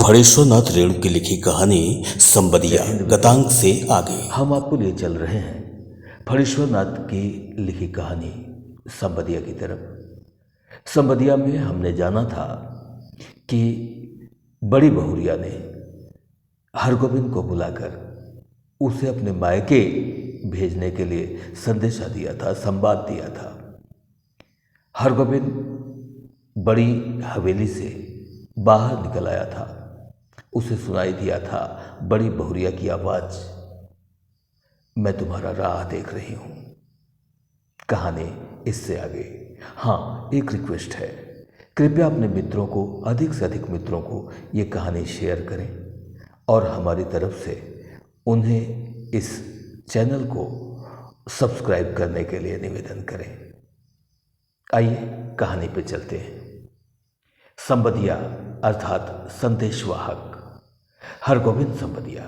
फणीश्वरनाथ रेणु की लिखी कहानी संबदिया गतांक से आगे। हम आपको लिए चल रहे हैं फणीश्वरनाथ की लिखी कहानी संबदिया की तरफ। संबदिया में हमने जाना था कि बड़ी बहुरिया ने हरगोविंद को बुलाकर उसे अपने मायके भेजने के लिए संदेशा दिया था, संवाद दिया था। हरगोविंद बड़ी हवेली से बाहर निकल आया था। उसे सुनाई दिया था बड़ी बहुरिया की आवाज, मैं तुम्हारा राह देख रही हूं। कहानी इससे आगे। हाँ, एक रिक्वेस्ट है, कृपया अपने मित्रों को, अधिक से अधिक मित्रों को ये कहानी शेयर करें और हमारी तरफ से उन्हें इस चैनल को सब्सक्राइब करने के लिए निवेदन करें। आइए कहानी पे चलते हैं। संबदिया अर्थात संदेशवाहक हरगोविंद संबदिया।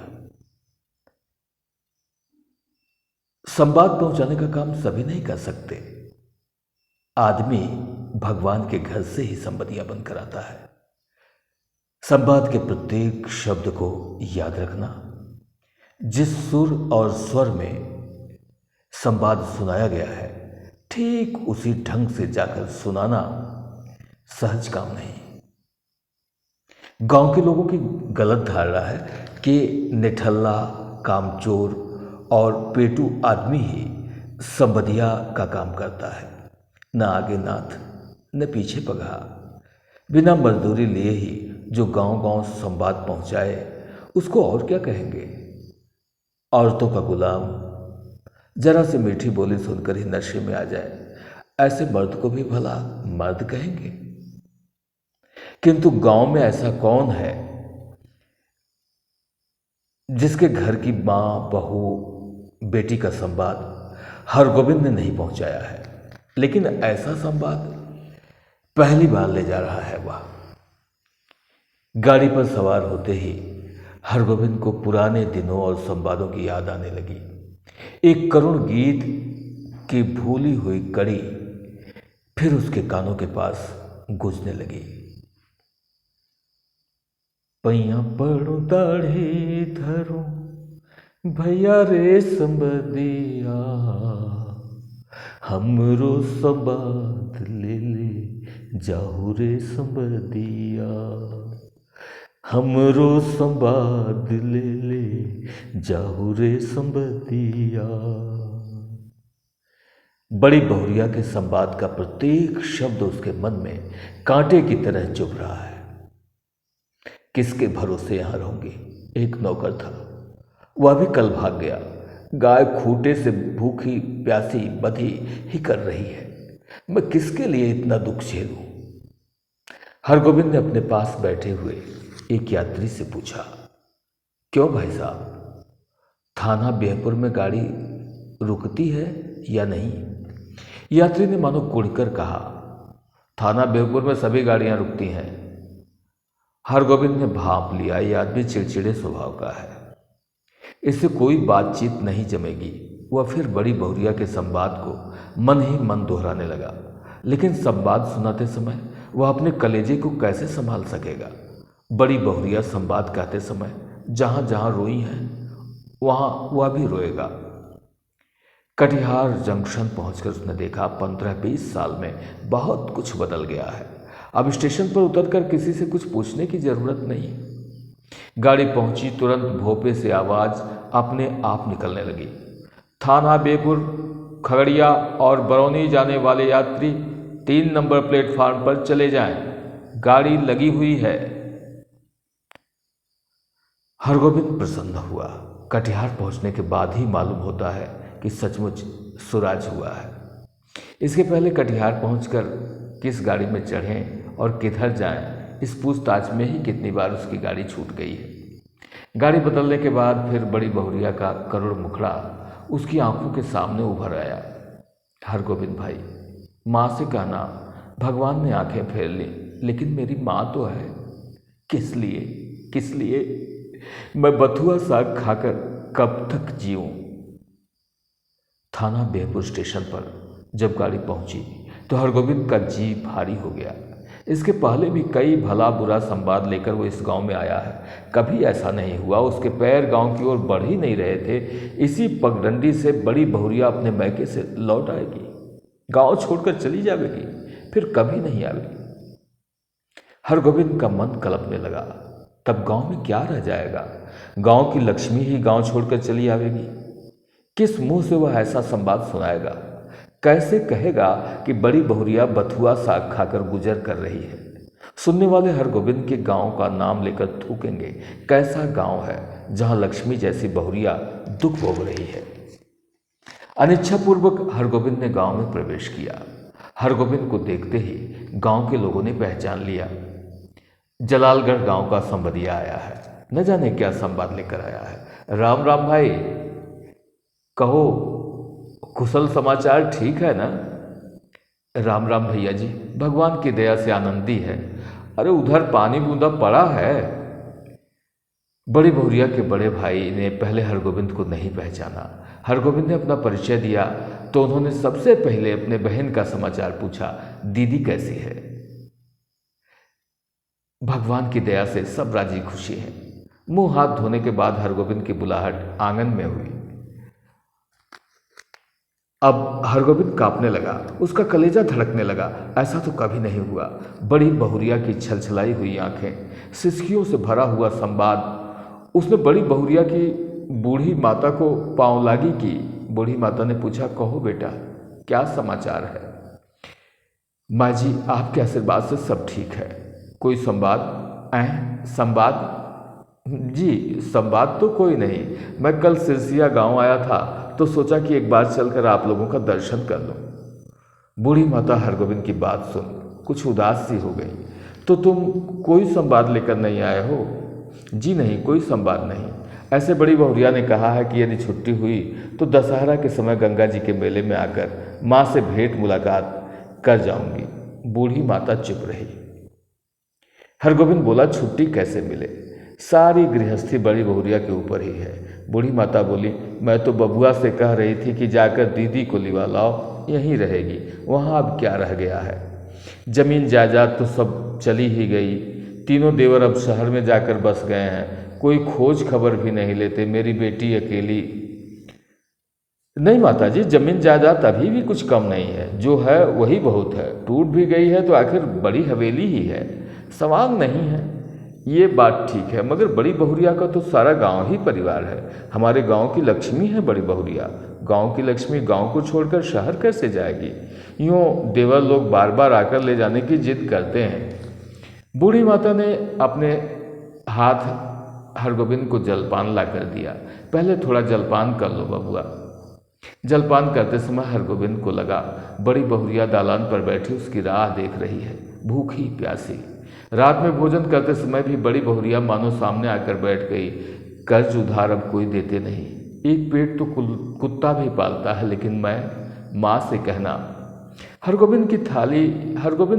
संवाद पहुंचाने का काम सभी नहीं कर सकते। आदमी भगवान के घर से ही संबदिया बनकर आता है। संवाद के प्रत्येक शब्द को याद रखना, जिस सुर और स्वर में संवाद सुनाया गया है ठीक उसी ढंग से जाकर सुनाना सहज काम नहीं। गांव के लोगों की गलत धारणा है कि निठल्ला, कामचोर और पेटू आदमी ही संबदिया का काम करता है। न आगे नाथ न पीछे पगहा, बिना मजदूरी लिए ही जो गांव गांव संवाद पहुंचाए उसको और क्या कहेंगे। औरतों का गुलाम, जरा से मीठी बोली सुनकर ही नशे में आ जाए, ऐसे मर्द को भी भला मर्द कहेंगे। किंतु गांव में ऐसा कौन है जिसके घर की मां, बहू, बेटी का संवाद हरगोविंद ने नहीं पहुंचाया है। लेकिन ऐसा संवाद पहली बार ले जा रहा है वह। गाड़ी पर सवार होते ही हरगोविंद को पुराने दिनों और संवादों की याद आने लगी। एक करुण गीत की भूली हुई कड़ी फिर उसके कानों के पास गूंजने लगी। पैया पड़ू दाढ़ी धरू भैया रे संबदिया, हमरो संवाद ले ले जाहू रे संबदिया, हमरो संवाद ले ले जाहू रे संबदिया। बड़ी बहुरिया के संवाद का प्रत्येक शब्द उसके मन में कांटे की तरह चुभ रहा है। किसके भरोसे यहां रहूंगी। एक नौकर था, वह भी कल भाग गया। गाय खूंटे से भूखी प्यासी बधी ही कर रही है। मैं किसके लिए इतना दुख झेलूं। हरगोविंद ने अपने पास बैठे हुए एक यात्री से पूछा, क्यों भाई साहब, थाना बेहपुर में गाड़ी रुकती है या नहीं। यात्री ने मानो कुड़कर कहा, थाना बेहपुर में सभी गाड़ियां रुकती हैं। हरगोविंद ने भांप लिया, यह आदमी चिड़चिड़े स्वभाव का है, इससे कोई बातचीत नहीं जमेगी। वह फिर बड़ी बहुरिया के संवाद को मन ही मन दोहराने लगा। लेकिन संवाद सुनाते समय वह अपने कलेजे को कैसे संभाल सकेगा। बड़ी बहुरिया संवाद कहते समय जहां जहां रोई है वहां वह भी रोएगा। कटिहार जंक्शन पहुंचकर उसने देखा 15-20 साल में बहुत कुछ बदल गया है। अब स्टेशन पर उतरकर किसी से कुछ पूछने की जरूरत नहीं। गाड़ी पहुंची, तुरंत भोपे से आवाज अपने आप निकलने लगी, थाना बेपुर, खगड़िया और बरौनी जाने वाले यात्री 3 नंबर प्लेटफार्म पर चले जाएं, गाड़ी लगी हुई है। हरगोविंद प्रसन्न हुआ। कटिहार पहुंचने के बाद ही मालूम होता है कि सचमुच सुराज हुआ है। इसके पहले कटिहार पहुंचकर किस गाड़ी में चढ़ें और किधर जाएं, इस पूछताछ में ही कितनी बार उसकी गाड़ी छूट गई है। गाड़ी बदलने के बाद फिर बड़ी बहुरिया का करुण मुखड़ा उसकी आंखों के सामने उभर आया। हरगोविंद भाई, माँ से कहना भगवान ने आंखें फेर ली, लेकिन मेरी माँ तो है। किस लिए, किस लिए मैं बथुआ साग खाकर कब तक जीऊं। थाना बेहपुर स्टेशन पर जब गाड़ी पहुंची तो हरगोविंद का जी भारी हो गया। इसके पहले भी कई भला बुरा संवाद लेकर वो इस गांव में आया है। कभी ऐसा नहीं हुआ उसके पैर गांव की ओर बढ़ ही नहीं रहे थे। इसी पगडंडी से बड़ी बहुरिया अपने मैके से लौट आएगी, गांव छोड़कर चली जाएगी, फिर कभी नहीं आएगी। हरगोविंद का मन कलपने लगा। तब गांव में क्या रह जाएगा? गांव की लक्ष्मी ही गांव छोड़कर चली आवेगी। किस मुंह से वह ऐसा संवाद सुनाएगा? कैसे कहेगा कि बड़ी बहुरिया बथुआ साग खाकर गुजर कर रही है? सुनने वाले हरगोविंद के गांव का नाम लेकर थूकेंगे। कैसा गांव है जहां लक्ष्मी जैसी बहुरिया दुख भोग रही है। अनिच्छापूर्वक हरगोविंद ने गांव में प्रवेश किया। हरगोविंद को देखते ही गांव के लोगों ने पहचान लिया। जलालगढ़ गांव का संबदिया आया है, न जाने क्या संवाद लेकर आया है। राम राम भाई, कहो कुशल समाचार ठीक है ना? राम राम भैया जी, भगवान की दया से आनंदी है। अरे उधर पानी बूंदा पड़ा है। बड़ी बहुरिया के बड़े भाई ने पहले हरगोविंद को नहीं पहचाना। हरगोविंद ने अपना परिचय दिया तो उन्होंने सबसे पहले अपने बहन का समाचार पूछा, दीदी कैसी है? भगवान की दया से सब राजी खुशी हैं। मुंह हाथ धोने के बाद हरगोविंद की बुलाहट आंगन में हुई। अब हरगोविंद कांपने लगा, उसका कलेजा धड़कने लगा। ऐसा तो कभी नहीं हुआ। बड़ी बहुरिया की छलछलाई हुई आंखें, सिसकियों से भरा हुआ संवाद। उसने बड़ी बहुरिया की बूढ़ी माता को पांव लागी की। बूढ़ी माता ने पूछा, कहो बेटा क्या समाचार है? माँ जी, आपके आशीर्वाद से सब ठीक है। कोई संवाद? संवाद? जी संवाद तो कोई नहीं। मैं कल सिरसिया गांव आया था तो सोचा कि एक बार चलकर आप लोगों का दर्शन कर लूं। बूढ़ी माता हरगोविंद की बात सुन कुछ उदास सी हो गई। तो तुम कोई संवाद लेकर नहीं आए हो? जी नहीं, कोई संवाद नहीं। ऐसे बड़ी बहुरिया ने कहा है कि यदि छुट्टी हुई तो दशहरा के समय गंगा जी के मेले में आकर माँ से भेंट मुलाकात कर जाऊंगी। बूढ़ी माता चुप रही। हरगोविंद बोला, छुट्टी कैसे मिले? सारी गृहस्थी बड़ी बहुरिया के ऊपर ही है। बूढ़ी माता बोली, मैं तो बबुआ से कह रही थी कि जाकर दीदी को लिवा लाओ, यहीं रहेगी। वहाँ अब क्या रह गया है? जमीन जायदाद तो सब चली ही गई। तीनों देवर अब शहर में जाकर बस गए हैं। कोई खोज खबर भी नहीं लेते। मेरी बेटी अकेली। नहीं माता जी, जमीन जायदाद अभी भी कुछ कम नहीं है। जो है वही बहुत है। टूट भी गई है तो आखिर बड़ी हवेली ही है, सवांग नहीं है। ये बात ठीक है, मगर बड़ी बहुरिया का तो सारा गांव ही परिवार है। हमारे गांव की लक्ष्मी है बड़ी बहुरिया। गांव की लक्ष्मी गांव को छोड़कर शहर कैसे जाएगी? यूँ देवर लोग बार बार आकर ले जाने की जिद करते हैं। बूढ़ी माता ने अपने हाथ हरगोविंद को जलपान ला कर दिया। पहले थोड़ा जलपान कर लो बबुआ। जलपान करते समय हरगोविंद को लगा बड़ी बहुरिया दालान पर बैठी उसकी राह देख रही है, भूखी प्यासी। रात में भोजन करते समय भी बड़ी बहुरिया मानो सामने आकर बैठ गई। कर्ज उधार अब कोई देते नहीं। एक पेट तो कुत्ता भी पालता है, लेकिन मैं माँ से कहना। हरगोविंद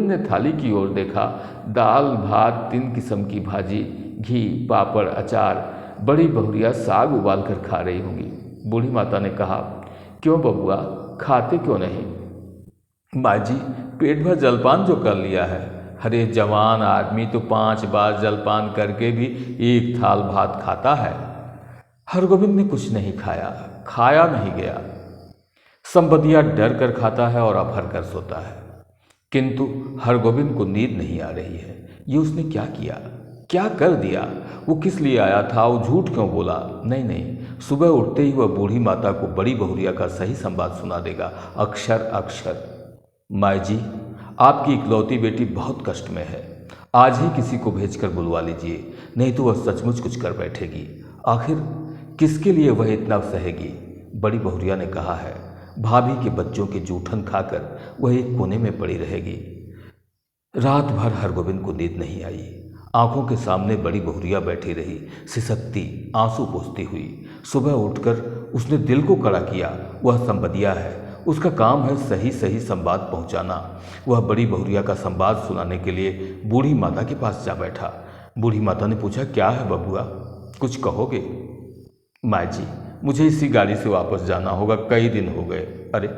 ने थाली की ओर देखा। दाल भात, 3 किस्म की भाजी, घी, पापड़, अचार। बड़ी बहुरिया साग उबाल कर खा रही होंगी। बूढ़ी माता ने कहा, क्यों बबुआ, खाते क्यों नहीं? माँ जी, पेट भर जलपान जो कर लिया है। अरे जवान आदमी तो 5 बार जलपान करके भी 1 थाल भात खाता है। हरगोविंद ने कुछ नहीं खाया नहीं गया। संबदिया डर कर खाता है और अभर कर सोता है, किंतु हरगोविंद को नींद नहीं आ रही है। ये उसने क्या किया, क्या कर दिया? वो किस लिए आया था? वो झूठ क्यों बोला? नहीं, सुबह उठते ही वह बूढ़ी माता को बड़ी बहुरिया का सही संवाद सुना देगा, अक्षर अक्षर। माँ जी, आपकी इकलौती बेटी बहुत कष्ट में है। आज ही किसी को भेजकर बुलवा लीजिए, नहीं तो वह सचमुच कुछ कर बैठेगी। आखिर किसके लिए वह इतना सहेगी? बड़ी बहुरिया ने कहा है, भाभी के बच्चों के जूठन खाकर वह एक कोने में पड़ी रहेगी। रात भर हरगोविंद को नींद नहीं आई। आंखों के सामने बड़ी बहुरिया बैठी रही, सिसकती, आंसू पोंछती हुई। सुबह उठकर उसने दिल को कड़ा किया। वह संबदिया है, उसका काम है सही सही संवाद पहुंचाना। वह बड़ी बहुरिया का संवाद सुनाने के लिए बूढ़ी माता के पास जा बैठा। बूढ़ी माता ने पूछा, क्या है बबुआ, कुछ कहोगे? माँ जी, मुझे इसी गाड़ी से वापस जाना होगा, कई दिन हो गए। अरे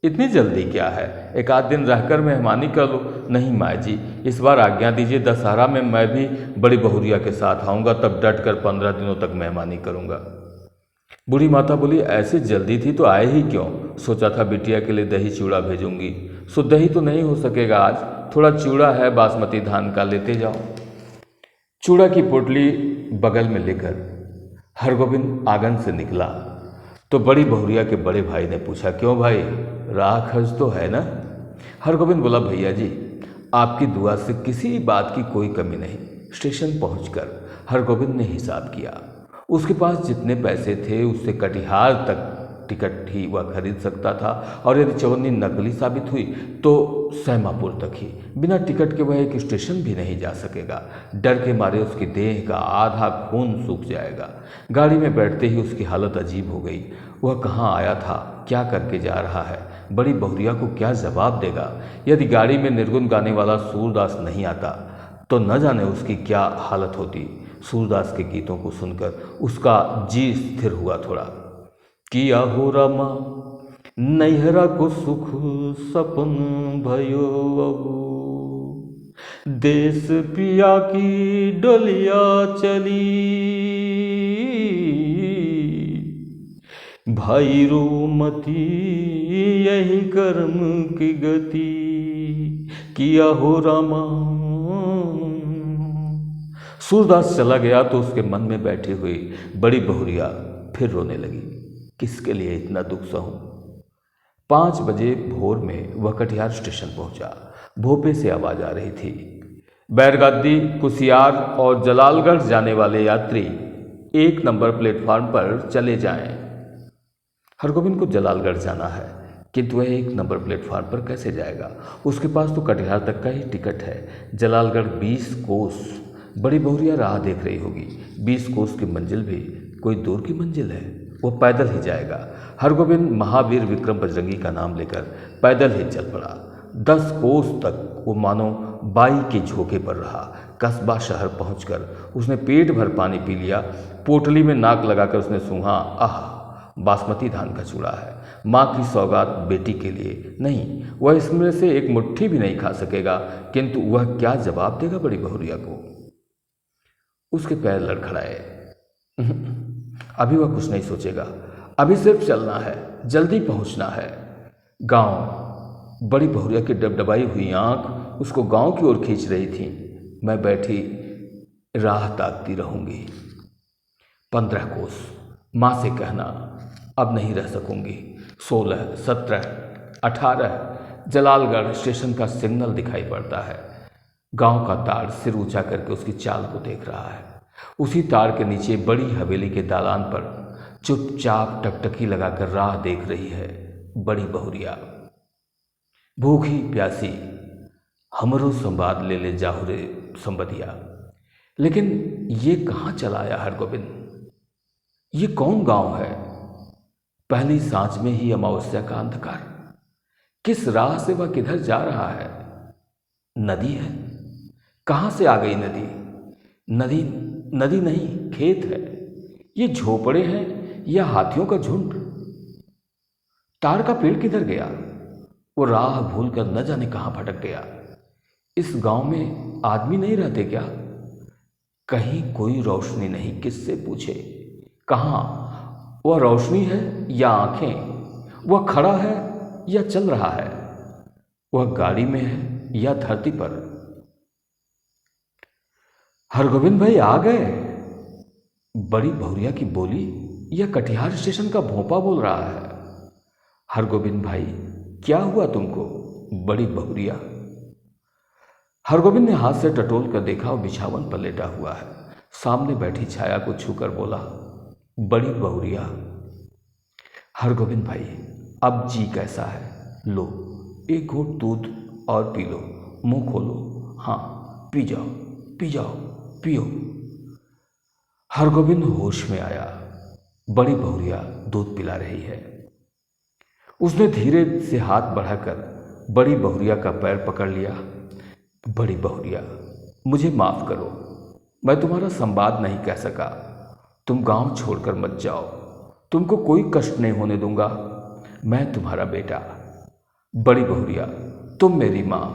इतनी जल्दी क्या है, एक आध दिन रहकर मेहमानी कर लो। नहीं माँ जी, इस बार आज्ञा दीजिए, दशहरा में मैं भी बड़ी बहुरिया के साथ आऊँगा, तब डट कर 15 दिनों तक मेहमानी करूँगा। बूढ़ी माता बोली, ऐसी जल्दी थी तो आए ही क्यों? सोचा था बिटिया के लिए दही चूड़ा भेजूंगी। सो दही तो नहीं हो सकेगा आज, थोड़ा चूड़ा है बासमती धान का, लेते जाओ। चूड़ा की पोटली बगल में लेकर हरगोविंद आंगन से निकला तो बड़ी बहुरिया के बड़े भाई ने पूछा, क्यों भाई, राह खर्च तो है ना? हरगोविंद बोला, भैया जी आपकी दुआ से किसी बात की कोई कमी नहीं। स्टेशन पहुंचकर हरगोविंद ने हिसाब किया, उसके पास जितने पैसे थे उससे कटिहार तक टिकट ही वह खरीद सकता था, और यदि चवन्नी नकली साबित हुई तो सहमापुर तक ही। बिना टिकट के वह एक स्टेशन भी नहीं जा सकेगा। डर के मारे उसकी देह का आधा खून सूख जाएगा। गाड़ी में बैठते ही उसकी हालत अजीब हो गई। वह कहाँ आया था, क्या करके जा रहा है, बड़ी बहुरिया को क्या जवाब देगा? यदि गाड़ी में निर्गुण गाने वाला सूरदास नहीं आता तो न जाने उसकी क्या हालत होती। सूरदास के गीतों को सुनकर उसका जी स्थिर हुआ थोड़ा। किया हो रामा नैहरा को सुख सपन भयो अबू, देश पिया की डोलिया चली, भाई रोमती यही कर्म की गति, किया हो रामा। सूरदास चला गया तो उसके मन में बैठी हुई बड़ी बहुरिया फिर रोने लगी। किसके लिए इतना दुख सहूं? 5 बजे भोर में वह कटिहार स्टेशन पहुंचा। भोपे से आवाज आ रही थी, बैरगद्दी, कुसियार और जलालगढ़ जाने वाले यात्री 1 नंबर प्लेटफार्म पर चले जाएं। हरगोविंद को जलालगढ़ जाना है, किंतु वह 1 नंबर प्लेटफार्म पर कैसे जाएगा? उसके पास तो कटिहार तक का ही टिकट है। जलालगढ़ 20 कोस। बड़ी बहुरिया राह देख रही होगी। 20 कोस की मंजिल भी कोई दूर की मंजिल है, वो पैदल ही जाएगा। हरगोविंद महावीर विक्रम बजरंगी का नाम लेकर पैदल ही चल पड़ा। 10 कोस तक वो मानो बाई के झोंके पर रहा। कस्बा शहर पहुंचकर उसने पेट भर पानी पी लिया। पोटली में नाक लगाकर उसने सूंघा, आह, बासमती धान का चूड़ा है, माँ की सौगात बेटी के लिए। नहीं, वह इसमें से एक मुट्ठी भी नहीं खा सकेगा, किंतु वह क्या जवाब देगा बड़ी बहुरिया को? उसके पैर लड़खड़ाए। अभी वह कुछ नहीं सोचेगा, अभी सिर्फ चलना है, जल्दी पहुंचना है। गांव। बड़ी बहुरिया की डबडबाई हुई आंख उसको गांव की ओर खींच रही थी। मैं बैठी राह ताकती रहूंगी। 15 कोस। माँ से कहना, अब नहीं रह सकूंगी। 16, 17, 18। जलालगढ़ स्टेशन का सिग्नल दिखाई पड़ता है। गांव का तार सिर ऊंचा करके उसकी चाल को देख रहा है। उसी तार के नीचे बड़ी हवेली के दालान पर चुपचाप टकटकी लगाकर राह देख रही है बड़ी बहुरिया। भूखी प्यासी हमरो संवाद ले जाहु रे संबदिया। लेकिन ये कहाँ चला आया हरगोविंद? ये कौन गांव है? पहली सांझ में ही अमावस्या का अंधकार। किस राह से वह किधर जा रहा है? नदी है? कहाँ से आ गई नदी? नदी नदी नहीं, खेत है। ये झोपड़े हैं या हाथियों का झुंड? ताड़ का पेड़ किधर गया? वो राह भूलकर न जाने कहाँ भटक गया। इस गांव में आदमी नहीं रहते क्या? कहीं कोई रोशनी नहीं, किससे पूछे? कहाँ? वह रोशनी है या आंखें? वह खड़ा है या चल रहा है? वह गाड़ी में है या धरती पर? हरगोविंद भाई आ गए? बड़ी बहुरिया की बोली या कटिहार स्टेशन का भोंपा बोल रहा है? हरगोविंद भाई, क्या हुआ तुमको? बड़ी बहुरिया। हरगोविंद ने हाथ से टटोल कर देखा और बिछावन पर लेटा हुआ है। सामने बैठी छाया को छूकर बोला, बड़ी बहुरिया। हरगोविंद भाई, अब जी कैसा है? लो, एक घूंट दूध और पी लो, मुंह खोलो। हाँ, पी जाओ, पी जाओ, पियो। हरगोविंद होश में आया। बड़ी बहुरिया दूध पिला रही है। उसने धीरे से हाथ बढ़ाकर बड़ी बहुरिया का पैर पकड़ लिया। बड़ी बहुरिया, मुझे माफ करो, मैं तुम्हारा संवाद नहीं कह सका। तुम गांव छोड़कर मत जाओ, तुमको कोई कष्ट नहीं होने दूंगा। मैं तुम्हारा बेटा। बड़ी बहुरिया, तुम मेरी माँ,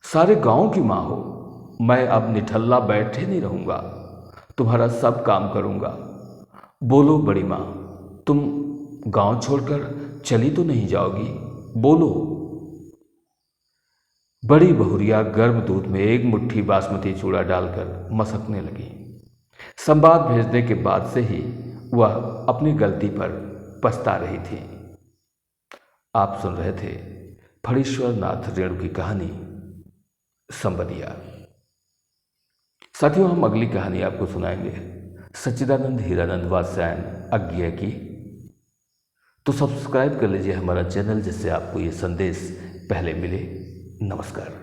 सारे गांव की माँ हो। मैं अब निठल्ला बैठे नहीं रहूँगा, तुम्हारा सब काम करूँगा। बोलो बड़ी माँ, तुम गांव छोड़कर चली तो नहीं जाओगी? बोलो। बड़ी बहुरिया गर्म दूध में एक मुट्ठी बासमती चूड़ा डालकर मसकने लगी। संवाद भेजने के बाद से ही वह अपनी गलती पर पछता रही थी। आप सुन रहे थे फणीश्वर नाथ रेणु की कहानी संबदिया। साथियों, हम अगली कहानी आपको सुनाएंगे सच्चिदानंद हीरानंद वात्स्यायन अज्ञेय की। तो सब्सक्राइब कर लीजिए हमारा चैनल, जिससे आपको ये संदेश पहले मिले। नमस्कार।